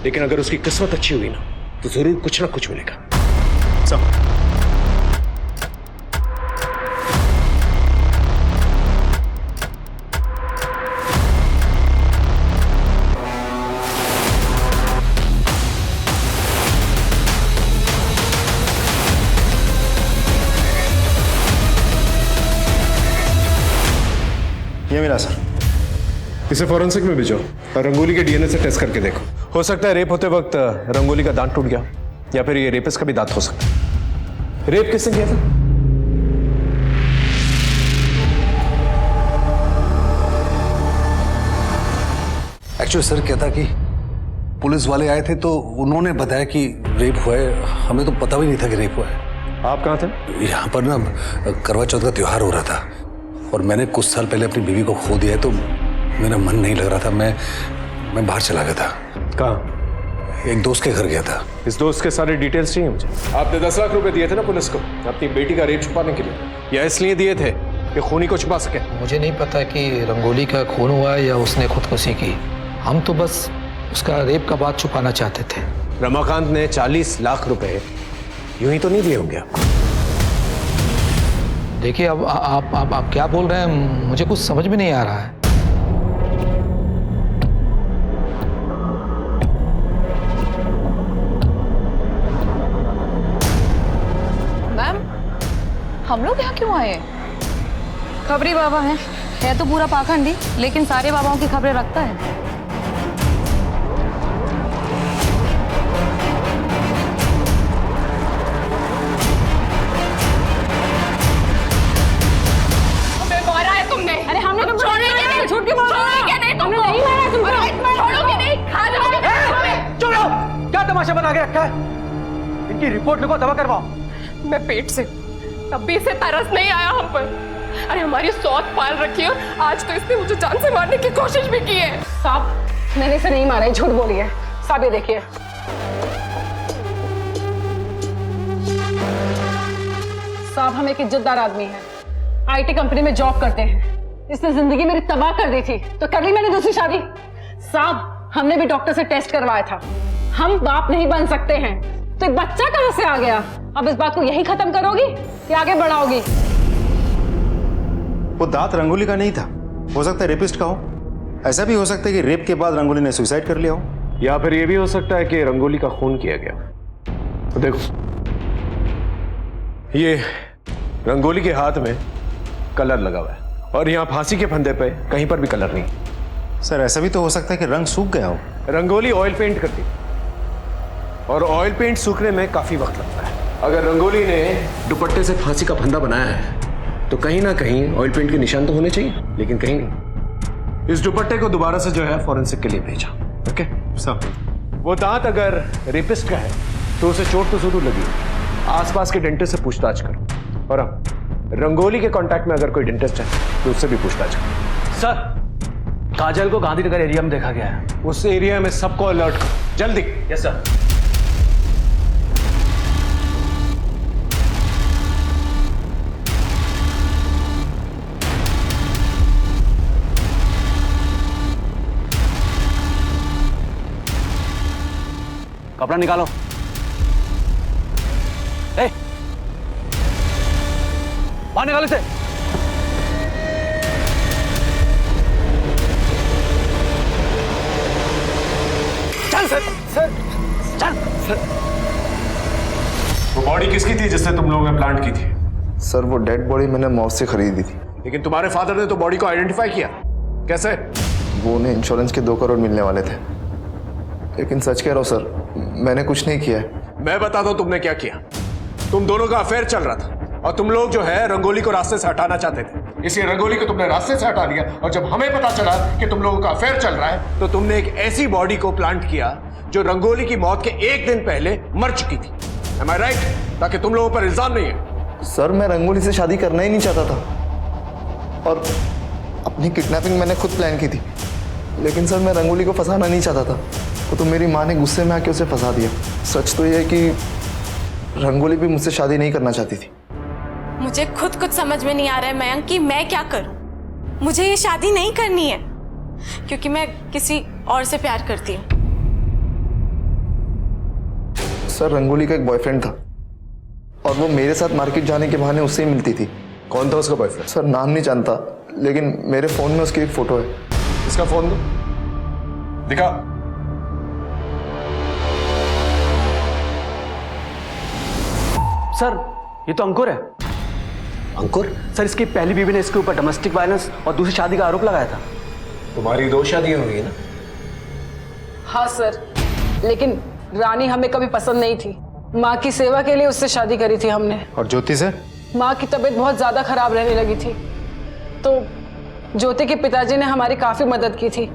लेकिन अगर उसकी किस्मत अच्छी हुई ना तो जरूर कुछ ना कुछ मिलेगा। ये मिला सर। इसे फॉरेंसिक में भेजो और रंगोली के डीएनए से टेस्ट करके देखो। हो सकता है रेप होते वक्त रंगोली का दांत टूट गया, या फिर ये रेपिस्ट का भी दांत हो सकता है। रेप किसने किया था? एक्चुअली सर क्या था कि पुलिस वाले आए थे तो उन्होंने बताया कि रेप हुआ है, हमें तो पता भी नहीं था कि रेप हुआ है। आप कहाँ थे? यहाँ पर ना करवा चौथ का त्योहार हो रहा था और मैंने कुछ साल पहले अपनी बीवी को खो दिया है, तो मेरा मन नहीं लग रहा था। मैं बाहर चला गया था। कहाँ? एक दोस्त के घर गया था। इस दोस्त के सारे डिटेल्स चाहिए मुझे। आपने 10 लाख रुपए दिए थे ना पुलिस को अपनी बेटी का रेप छुपाने के लिए, या इसलिए दिए थे कि खूनी को छुपा सके? मुझे नहीं पता कि रंगोली का खून हुआ या उसने खुदकुशी की। हम तो बस उसका रेप का बात छुपाना चाहते थे। रमाकांत ने 40 लाख रुपए यूं ही तो नहीं दिए होंगे आपको? देखिए अब आप क्या बोल रहे हैं, मुझे कुछ समझ में नहीं आ रहा है। मैम, हम लोग यहाँ क्यों आए? खबरी बाबा है तो पूरा पाखंडी, लेकिन सारे बाबाओं की खबरें रखता है। अरे हमने तुमको छोड़ेंगे नहीं, झूठ क्यों बोल रहे हो? छोड़ेंगे नहीं तुमको, नहीं मारा तुमको, छोड़ोगे नहीं, खा जाओगे। चुप रहो, क्या तमाशा बना के रखा है? इनकी रिपोर्ट लिखो, दवा करवाओ। मैं पेट से, तब भी इसे तरस नहीं आया हम पर। अरे हमारी सौत पाल रखी है, आज तो इसने मुझे जान से मारने की कोशिश भी की है। साहब मैंने इसे नहीं मारा है, झूठ बोली है। साहब ये देखिए, साहब हम एक इज्जतदार आदमी हैं, आईटी कंपनी में जॉब करते हैं। इसने जिंदगी मेरी तबाह कर दी थी तो कर ली मैंने दूसरी शादी। साहब हमने भी डॉक्टर से टेस्ट करवाया था, हम बाप नहीं बन सकते हैं। तो एक बच्चा कहां से आ गया? अब इस बात को यही खत्म करोगी या आगे बढ़ाओगी? वो दांत रंगोली का नहीं था, हो सकता है रेपिस्ट का हो। ऐसा भी हो सकता है कि रेप के बाद रंगोली ने सुसाइड कर लिया हो, या फिर यह भी हो सकता है कि रंगोली का खून किया गया। तो देखो, ये रंगोली के हाथ में कलर लगा हुआ है और यहाँ फांसी के फंदे पे कहीं पर भी कलर नहीं। सर ऐसा भी तो हो सकता है कि रंग सूख गया हो। रंगोली ऑयल पेंट करती और ऑयल पेंट सूखने में काफी वक्त लगता है। अगर रंगोली ने दुपट्टे से फांसी का फंदा बनाया है तो कहीं ना कहीं ऑयल पेंट के निशान तो होने चाहिए, लेकिन कहीं नहीं। इस दुपट्टे को दोबारा से जो है फॉरेंसिक के लिए भेजा। ओके सर, वो दांत अगर रेपिस्ट का है तो उसे चोट तो जरूर लगी। आसपास के डेंटिस्ट से पूछताछ करो। और रंगोली के कांटेक्ट में अगर कोई इंटरेस्ट है तो उससे भी पूछताछ करो। सर, काजल को गांधीनगर एरिया में देखा गया है। उस एरिया में सबको अलर्ट करो जल्दी। Yes sir. कपड़ा निकालो। ए, बाहर निकालो इसे। चल सर, चल सर। वो बॉडी किसकी थी जिससे तुम लोगों ने प्लांट की थी? सर वो डेड बॉडी मैंने मॉल से खरीदी थी। लेकिन तुम्हारे फादर ने तो बॉडी को आइडेंटिफाई किया, कैसे? वो उन्हें इंश्योरेंस के 2 करोड़ मिलने वाले थे। लेकिन सच कह रहा हूँ सर, मैंने कुछ नहीं किया है। मैं बताता हूं तुमने क्या किया। तुम दोनों का अफेयर चल रहा था और तुम लोग जो है रंगोली को रास्ते से हटाना चाहते थे, इसलिए रंगोली को तुमने रास्ते से हटा दिया। और जब हमें पता चला कि तुम लोगों का अफेयर चल रहा है तो तुमने एक ऐसी बॉडी को प्लांट किया जो रंगोली की मौत के 1 दिन पहले मर चुकी थी। Am I right? ताकि तुम लोगों पर इल्जाम नहीं है। सर मैं रंगोली से शादी करना ही नहीं चाहता था और अपनी किडनैपिंग मैंने खुद प्लान की थी। लेकिन सर मैं रंगोली को फंसाना नहीं चाहता था तो मेरी माँ ने गुस्से में आके उसे फंसा दिया। सच तो यह है कि रंगोली भी मुझसे शादी नहीं करना चाहती थी। मुझे खुद कुछ समझ में नहीं आ रहा है मयंक कि मैं क्या करूं। मुझे ये शादी नहीं करनी है क्योंकि मैं किसी और से प्यार करती हूँ। सर रंगोली का एक बॉयफ्रेंड था और वो मेरे साथ मार्केट जाने के बहाने उससे ही मिलती थी। कौन था उसका बॉयफ्रेंड? सर नाम नहीं जानता, लेकिन मेरे फोन में उसकी एक फोटो है। इसका फोन दो, दिखा। सर ये तो अंकुर है। अंकुर? सर इसकी पहली बीवी ने इसके ऊपर डोमेस्टिक वायलेंस और दूसरी शादी का आरोप लगाया था। तुम्हारी 2 शादियां हुई ना? हाँ सर, लेकिन रानी हमें कभी पसंद नहीं थी। माँ की सेवा के लिए उससे शादी करी थी हमने। और ज्योति से? माँ की तबीयत बहुत ज्यादा खराब रहने लगी थी तो ज्योति के पिताजी ने हमारी काफी मदद की थी,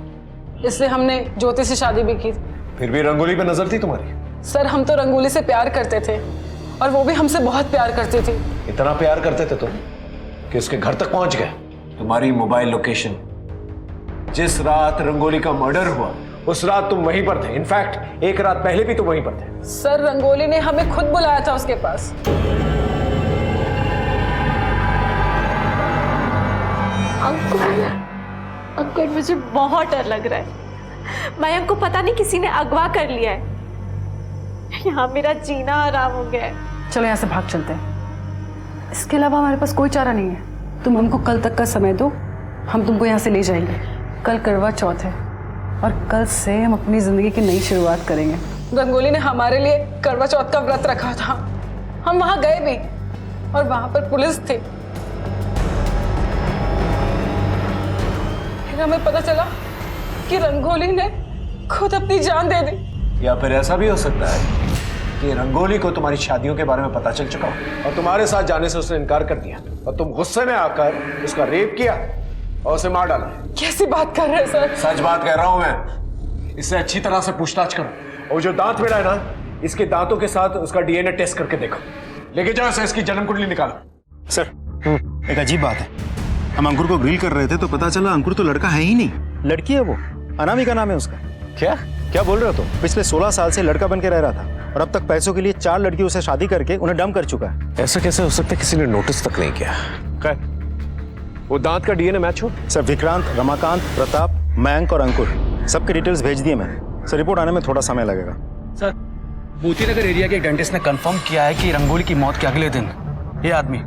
इसलिए हमने ज्योति से शादी भी की। फिर भी रंगोली पे नजर थी तुम्हारी? सर हम तो रंगोली से प्यार करते थे और वो भी हमसे बहुत प्यार करती थी। इतना प्यार करते थे तुम कि उसके घर तक पहुंच गए। तुम्हारी मोबाइल लोकेशन, जिस रात रंगोली का मर्डर हुआ उस रात तुम वहीं पर थे। इनफैक्ट 1 रात पहले भी तुम वहीं पर थे। सर रंगोली ने हमें खुद बुलाया था उसके पास। अंकुर मुझे बहुत डर लग रहा है। मयंक को पता नहीं किसी ने अगवा कर लिया है। यहाँ मेरा जीना आराम हो गया है। चलो यहाँ से भाग चलते हैं। इसके अलावा हमारे पास कोई चारा नहीं है। तुम हमको कल तक का समय दो, हम तुमको यहाँ से ले जाएंगे। कल करवा चौथ है और कल से हम अपनी जिंदगी की नई शुरुआत करेंगे। रंगोली ने हमारे लिए करवा चौथ का व्रत रखा था। हम वहां गए भी और वहां पर पुलिस थी। फिर हमें पता चला कि रंगोली ने खुद अपनी जान दे दी। या फिर ऐसा भी हो सकता है कि रंगोली को तुम्हारी शादियों के बारे में पता चल चुका हो और तुम्हारे साथ जाने से उसने इनकार कर दिया और तुम गुस्से में आकर उसका रेप किया और उसे मार डाला। कैसी बात कर रहे हैं सर? सच बात कह रहा हूं मैं। इससे अच्छी तरह से पूछताछ करो और जो दांत मिला है ना, इसके दांतों के साथ उसका डीएनए टेस्ट करके देखो। लेके जाओ इसे, इसकी जन्म कुंडली निकालो। सर एक अजीब बात है, हम अंकुर को ग्रिल कर रहे थे तो पता चला अंकुर तो लड़का है ही नहीं, लड़की है। वो अनामिका नाम है उसका। क्या क्या बोल रहे हो तुम? पिछले 16 साल से लड़का बन के रह रहा था और अब तक पैसों के लिए 4 लड़कियों से शादी करके उन्हें डंप कर चुका है। ऐसा कैसे हो सकता है? किसी ने नोटिस तक नहीं किया। क्या वो दांत का डीएनए मैच हो? सर विक्रांत, रमाकांत, प्रताप, मयंक और अंकुर सबके डिटेल्स भेज दिए मैंने। सर रिपोर्ट आने में थोड़ा समय लगेगा। सर मोतीनगर एरिया के डेंटिस्ट ने कंफर्म किया है कि रंगोली की मौत के अगले दिन ये आदमी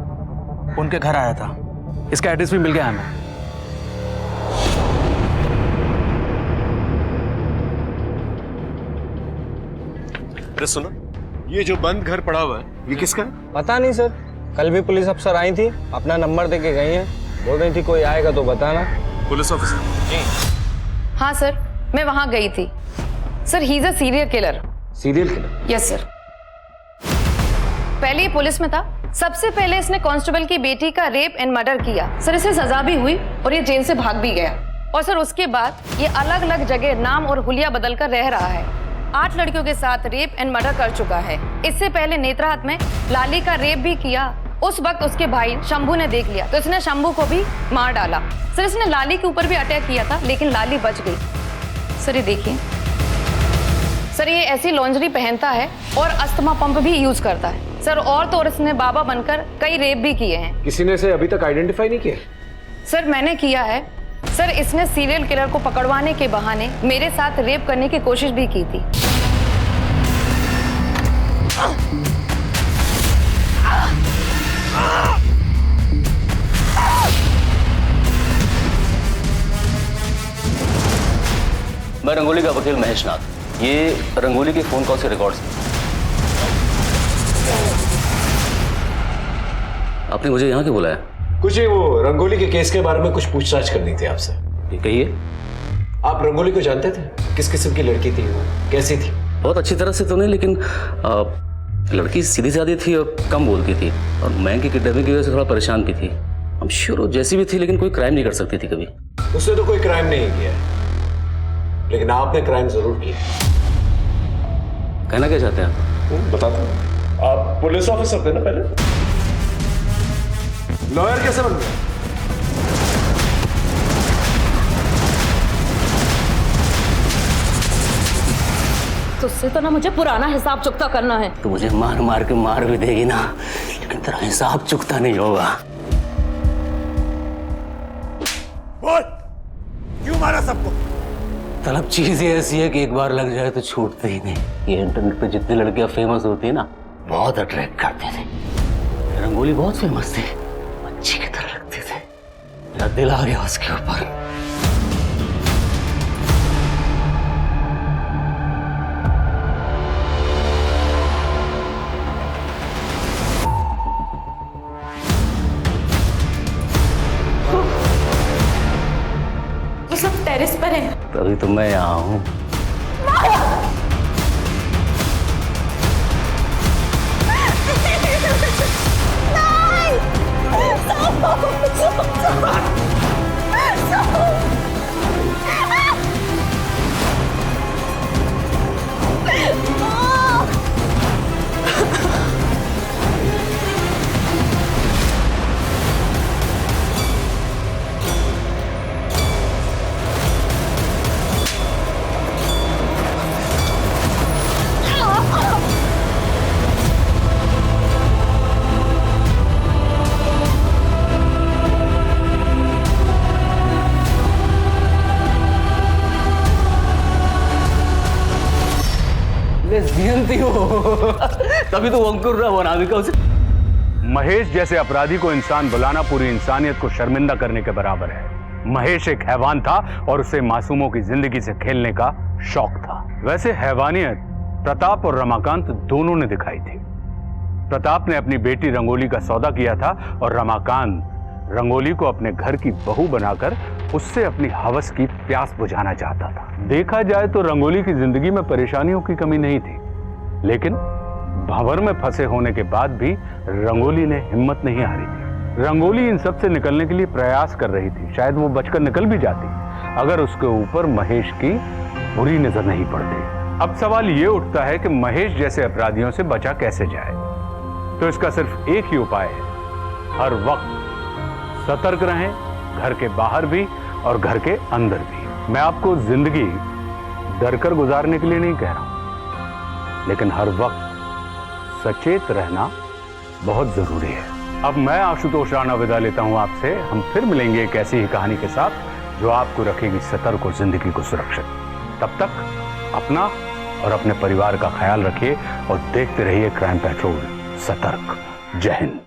उनके घर आया था। इसका एड्रेस भी मिल गया हमें। अरे सुनो, ये जो बंद घर पड़ा हुआ है ये किसका है? पता नहीं सर, कल भी पुलिस अफसर आई थी, अपना नंबर देके गई हैं। बोल रही थी कोई आएगा तो बताना। पुलिस ऑफिसर जी? हाँ सर, मैं वहां गई थी। Sir he is a serial killer. Serial killer? Yes sir. पहले ये पुलिस में था। सबसे पहले इसने कांस्टेबल की बेटी का रेप एंड मर्डर किया। सर इसे सजा भी हुई और ये जेल से भाग भी गया। और सर उसके बाद ये अलग अलग जगह नाम और हुलिया बदल कर रह रहा है। 8 लड़कियों के साथ रेप एंड मर्डर कर चुका है। इससे पहले नेत्राहाट में लाली का रेप भी किया उस वक्त उसके भाई शंभू ने देख लिया तो इसने शंभू को भी मार डाला। सर इसने लाली के ऊपर भी अटैक किया था लेकिन लाली बच गई। सर ये देखिए सर, ये ऐसी लॉन्जरी पहनता है और अस्थमा पंप भी यूज करता है सर। और तो और इसने बाबा बनकर कई रेप भी किए हैं। किसी ने इसे अभी तक आइडेंटिफाई नहीं किया? सर मैंने किया है सर। इसने सीरियल किलर को पकड़वाने के बहाने मेरे साथ रेप करने की कोशिश भी की थी। मैं रंगोली का वकील महेश नाथ। ये रंगोली के फोन कॉल से रिकॉर्ड्स हैं। आपने मुझे यहाँ क्यों बुलाया? कुछ ही वो रंगोली के केस के बारे में कुछ पूछताछ करनी थी आपसे। कहिए। आप रंगोली को जानते थे? किस किस्म की लड़की थी वो, कैसी थी? बहुत अच्छी तरह से तो नहीं, लेकिन लड़की सीधी सादी थी और कम बोलती थी और मैं की किडनैपिंग की वजह से थोड़ा परेशान भी थी। हम श्योर वो जैसी भी थी लेकिन कोई क्राइम नहीं कर सकती थी कभी। उसने तो कोई क्राइम नहीं किया, लेकिन आपने क्राइम जरूर किया। कहना क्या चाहते हैं आप? बताता हूं। आप पुलिस ऑफिसर थे ना पहले? लॉयर कैसे बन गए? तुझसे तो ना मुझे पुराना हिसाब चुकता करना है। तो मुझे मार मार के मार भी देगी ना, लेकिन तेरा हिसाब चुकता नहीं होगा। बोल, क्यों मारा सबको? तलब चीज ही ऐसी है कि एक बार लग जाए तो छूटते ही नहीं। ये इंटरनेट पे जितनी लड़कियां फेमस होती है ना, बहुत अट्रैक्ट करते थे। रंगोली बहुत फेमस थी, अच्छी की तरह लगते थे। मेरा दिल आ गया उसके ऊपर। वो सब टेरेस पर है। तभी तो मैं यहाँ हूँ। लेस्बियन थी वो। तभी तो अंकुर रहा अनामिका उसे। महेश जैसे अपराधी को इंसान बुलाना पूरी इंसानियत को शर्मिंदा करने के बराबर है। महेश एक हैवान था और उसे मासूमों की जिंदगी से खेलने का शौक था। वैसे हैवानियत प्रताप और रमाकांत दोनों ने दिखाई थी। प्रताप ने अपनी बेटी रंगोली का सौदा किया था और रमाकांत रंगोली को अपने घर की बहू बनाकर उससे अपनी हवस की प्यास बुझाना चाहता था। देखा जाए तो रंगोली की जिंदगी में परेशानियों की कमी नहीं थी, लेकिन भंवर में फंसे होने के बाद भी रंगोली ने हिम्मत नहीं हारी थी। रंगोली इन सब से निकलने के लिए प्रयास कर रही थी। शायद वो बचकर निकल भी जाती अगर उसके ऊपर महेश की बुरी नजर नहीं पड़ती। अब सवाल ये उठता है कि महेश जैसे अपराधियों से बचा कैसे जाए। तो इसका सिर्फ एक ही उपाय है, हर वक्त सतर्क रहें, घर के बाहर भी और घर के अंदर भी। मैं आपको जिंदगी डरकर गुजारने के लिए नहीं कह रहा हूं, लेकिन हर वक्त सचेत रहना बहुत जरूरी है। अब मैं आशुतोष राणा विदा लेता हूं आपसे। हम फिर मिलेंगे एक ऐसी ही कहानी के साथ जो आपको रखेगी सतर्क और जिंदगी को सुरक्षित। तब तक अपना और अपने परिवार का ख्याल रखिए और देखते रहिए क्राइम पेट्रोल। सतर्क। जय हिंद।